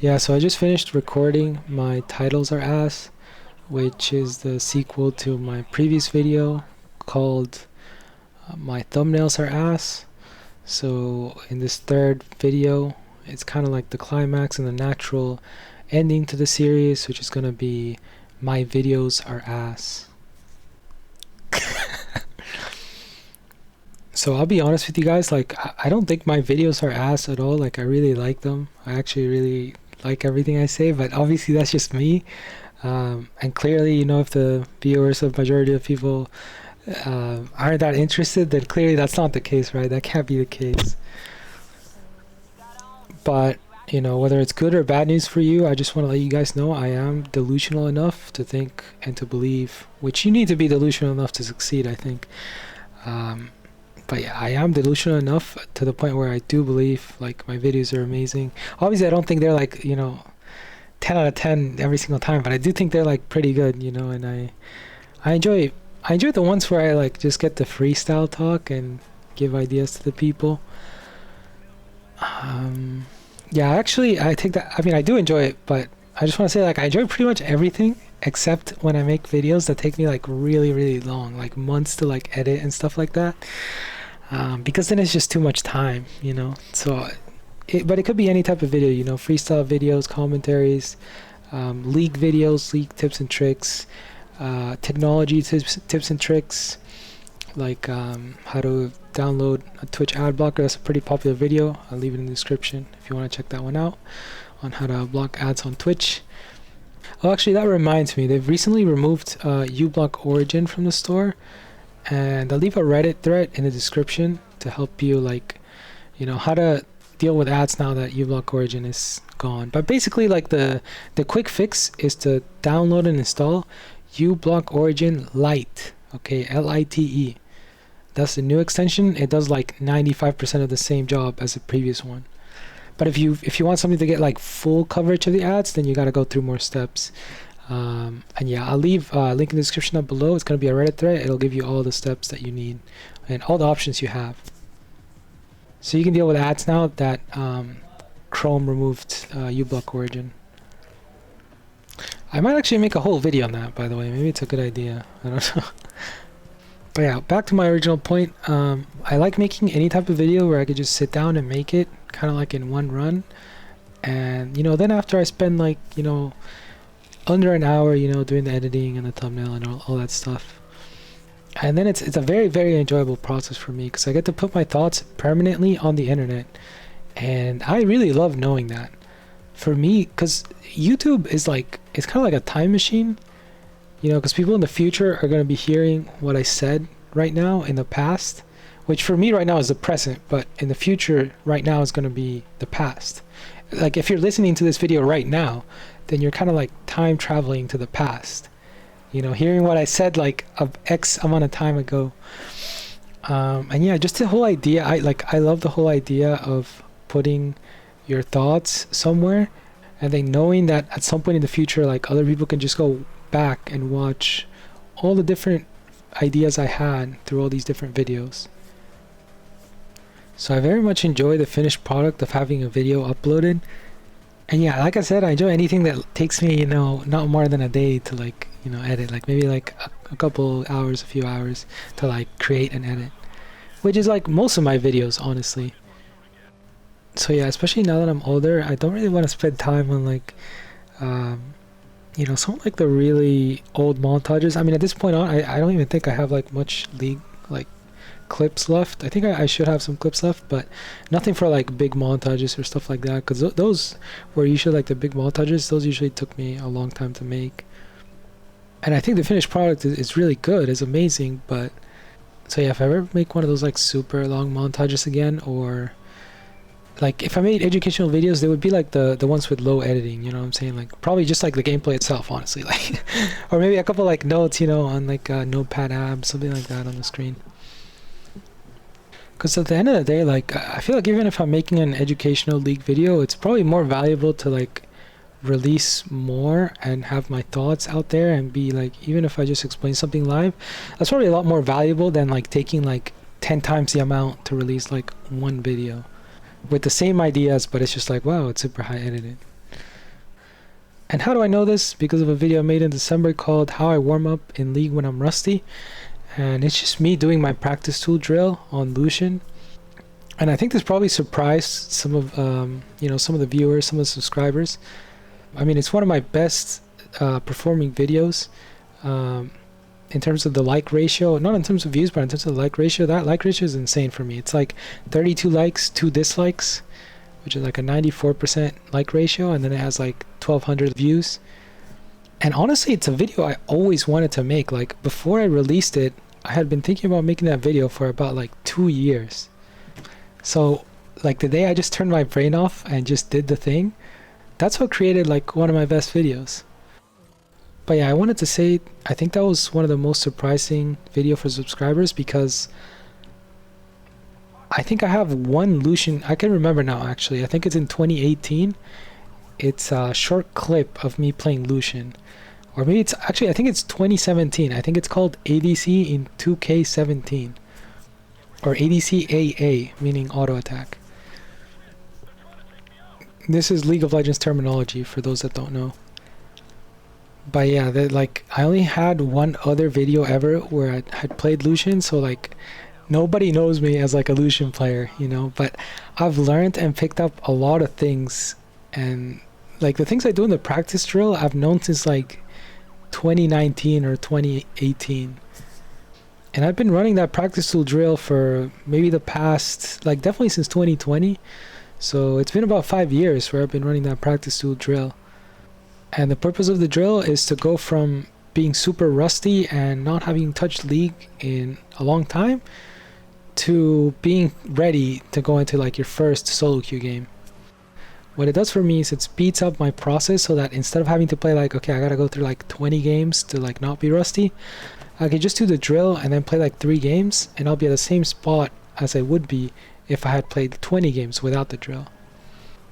Yeah, so I just finished recording my titles are ass, which is the sequel to my previous video called my thumbnails are ass. So in this third video, it's kind of like the climax and the natural ending to the series, which is going to be my videos are ass. So I'll be honest with you guys, like I don't think my videos are ass at all. Like I really like them. I actually really like everything I say, but obviously that's just me. And clearly, you know, if the viewers, the majority of people aren't that interested, then clearly that's not the case, right? That can't be the case. But, you know, whether it's good or bad news for you, I just want to let you guys know I am delusional enough to think and to believe, which you need to be delusional enough to succeed, I think. But yeah, I am delusional enough to the point where I do believe like my videos are amazing. Obviously, I don't think they're like, you know, 10 out of 10 every single time, but I do think they're like pretty good, you know, and I enjoy the ones where I like just get to freestyle talk and give ideas to the people. Yeah, actually, I take that. I mean, I do enjoy it, but I just want to say like I enjoy pretty much everything except when I make videos that take me like really, really long, like months to like edit and stuff like that. Because then it's just too much time, you know. So, but it could be any type of video, you know, freestyle videos, commentaries, league videos, league tips and tricks, technology tips and tricks, like how to download a Twitch ad blocker. That's a pretty popular video. I'll leave it in the description if you want to check that one out on how to block ads on Twitch. Oh, actually, that reminds me, they've recently removed uBlock Origin from the store, and I'll leave a Reddit thread in the description to help you, like, you know, how to deal with ads now that uBlock Origin is gone. But basically, like the quick fix is to download and install uBlock Origin Lite. Okay, Lite. That's the new extension. It does like 95% of the same job as the previous one. But if you want something to get like full coverage of the ads, then you got to go through more steps. And yeah, I'll leave a link in the description up below. It's going to be a Reddit thread. It'll give you all the steps that you need and all the options you have. So you can deal with ads now that Chrome removed uBlock Origin. I might actually make a whole video on that, by the way. Maybe it's a good idea. I don't know. But yeah, back to my original point. I like making any type of video where I could just sit down and make it kind of like in one run. And, you know, then after I spend like, you know, under an hour, you know, doing the editing and the thumbnail and all that stuff. And then it's a very, very enjoyable process for me because I get to put my thoughts permanently on the internet. And I really love knowing that. For me, because YouTube is like, it's kind of like a time machine. You know, because people in the future are going to be hearing what I said right now in the past, which for me right now is the present, but in the future right now is going to be the past. Like if you're listening to this video right now, then you're kind of like time traveling to the past. You know, hearing what I said like of X amount of time ago. And yeah, just the whole idea, I love the whole idea of putting your thoughts somewhere and then knowing that at some point in the future, like other people can just go back and watch all the different ideas I had through all these different videos. So I very much enjoy the finished product of having a video uploaded. And yeah, like I said, I enjoy anything that takes me, you know, not more than a day to like, you know, edit. Like maybe like a couple hours, a few hours to like create and edit, which is like most of my videos, honestly. So yeah, especially now that I'm older, I don't really want to spend time on like you know, some like the really old montages. I mean, at this point on, I don't even think I have like much league like clips left. I think I should have some clips left, but nothing for like big montages or stuff like that, because those were usually like the big montages. Those usually took me a long time to make, and I think the finished product is really good. It's amazing. But so yeah, if I ever make one of those like super long montages again, or like if I made educational videos, they would be like the ones with low editing, you know what I'm saying? Like probably just like the gameplay itself, honestly, like or maybe a couple like notes, you know, on like notepad app, something like that on the screen. Because at the end of the day, like I feel like even if I'm making an educational league video, it's probably more valuable to like release more and have my thoughts out there and be like, even if I just explain something live, that's probably a lot more valuable than like taking like 10 times the amount to release like one video with the same ideas, but it's just like, wow, it's super high edited. And how do I know this? Because of a video I made in December called How I Warm Up in League When I'm Rusty. And it's just me doing my practice tool drill on Lucian. And I think this probably surprised some of some of the viewers, some of the subscribers. I mean, it's one of my best performing videos in terms of the like ratio, not in terms of views, but in terms of the like ratio. That like ratio is insane for me. It's like 32 likes, 2 dislikes, which is like a 94% like ratio, and then it has like 1200 views. And honestly, it's a video I always wanted to make. Like before I released it, I had been thinking about making that video for about like 2 years. So like the day I just turned my brain off and just did the thing, that's what created like one of my best videos. But yeah, I wanted to say, I think that was one of the most surprising video for subscribers, because I think I have one Lucian, I can remember now actually, I think it's in 2018. It's a short clip of me playing Lucian. Or maybe it's actually, I think it's 2017. I think it's called ADC in 2K17. Or ADC AA, meaning auto attack. This is League of Legends terminology for those that don't know. But yeah, like I only had one other video ever where I had played Lucian, so like nobody knows me as like a Lucian player, you know, but I've learned and picked up a lot of things, and like the things I do in the practice drill I've known since like 2019 or 2018. And I've been running that practice tool drill for maybe the past, like definitely since 2020. So it's been about 5 years where I've been running that practice tool drill. And the purpose of the drill is to go from being super rusty and not having touched League in a long time to being ready to go into like your first solo queue game. What it does for me is it speeds up my process, so that instead of having to play like, okay, I gotta go through like 20 games to like not be rusty, I can just do the drill and then play like 3 games, and I'll be at the same spot as I would be if I had played 20 games without the drill.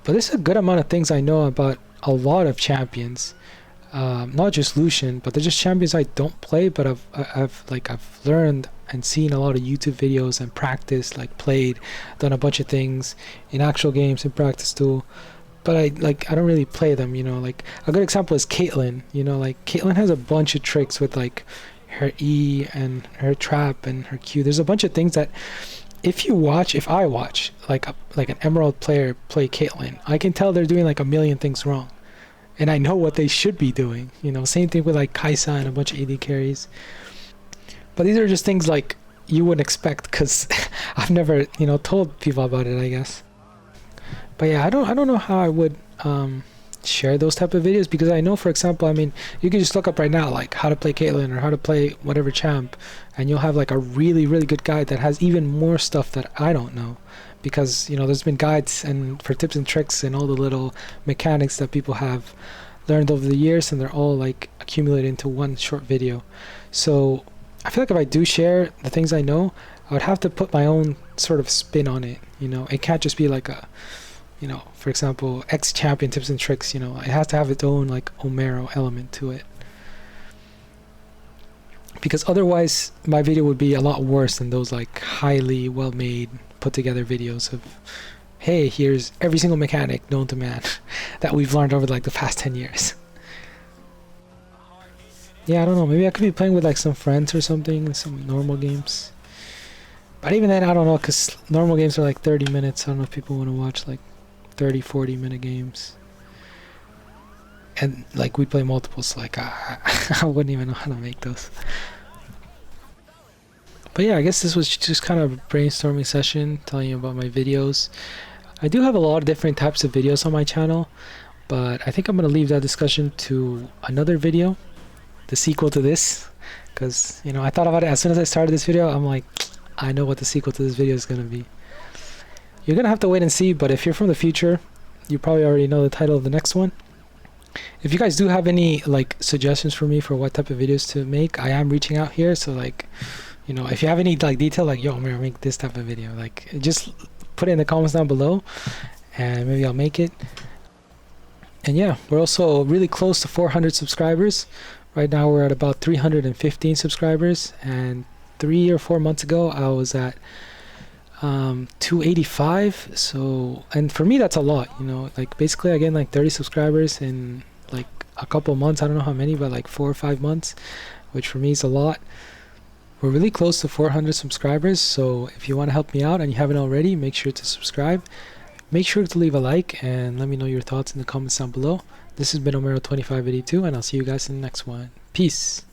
But there's a good amount of things I know about a lot of champions, not just Lucian, but they're just champions I don't play, but I've learned and seen a lot of YouTube videos and practiced, like played, done a bunch of things in actual games in practice tool. But I don't really play them, you know. Like a good example is Caitlyn. You know, like Caitlyn has a bunch of tricks with like her E and her trap and her Q. There's a bunch of things that if I watch like an Emerald player play Caitlyn, I can tell they're doing like a million things wrong, and I know what they should be doing. You know, same thing with like Kaisa and a bunch of AD carries. But these are just things like you wouldn't expect, because I've never, you know, told people about it, I guess. But yeah, I don't know how I would share those type of videos, because I know, for example, I mean, you can just look up right now like how to play Caitlyn or how to play whatever champ, and you'll have like a really good guide that has even more stuff that I don't know, because you know there's been guides and for tips and tricks and all the little mechanics that people have learned over the years, and they're all like accumulated into one short video. So I feel like if I do share the things I know, I would have to put my own sort of spin on it. You know, it can't just be like a, you know, for example, X champion tips and tricks. You know, it has to have its own like Homero element to it, because otherwise my video would be a lot worse than those like highly well made put together videos of, hey, here's every single mechanic known to man that we've learned over like the past 10 years. Yeah, I don't know, maybe I could be playing with like some friends or something in some normal games. But even then, I don't know, because normal games are like 30 minutes. I don't know if people want to watch like 30-40 minute games. And like we play multiples, so like I wouldn't even know how to make those. But yeah, I guess this was just kind of a brainstorming session, telling you about my videos. I do have a lot of different types of videos on my channel, but I think I'm going to leave that discussion to another video, the sequel to this, because, you know, I thought about it as soon as I started this video. I'm like, I know what the sequel to this video is going to be. You're going to have to wait and see, but if you're from the future, you probably already know the title of the next one. If you guys do have any like suggestions for me for what type of videos to make, I am reaching out here, so like, you know, if you have any like detail, like, yo, I'm gonna make this type of video, like just put it in the comments down below and maybe I'll make it. And yeah, we're also really close to 400 subscribers. Right now we're at about 315 subscribers, and 3 or 4 months ago I was at 285. So, and for me that's a lot, you know, like basically I gained like 30 subscribers in like a couple months. I don't know how many, but like 4 or 5 months, which for me is a lot. We're really close to 400 subscribers, so if you want to help me out and you haven't already, make sure to subscribe. Make sure to leave a like and let me know your thoughts in the comments down below. This has been Omero2582, and I'll see you guys in the next one. Peace.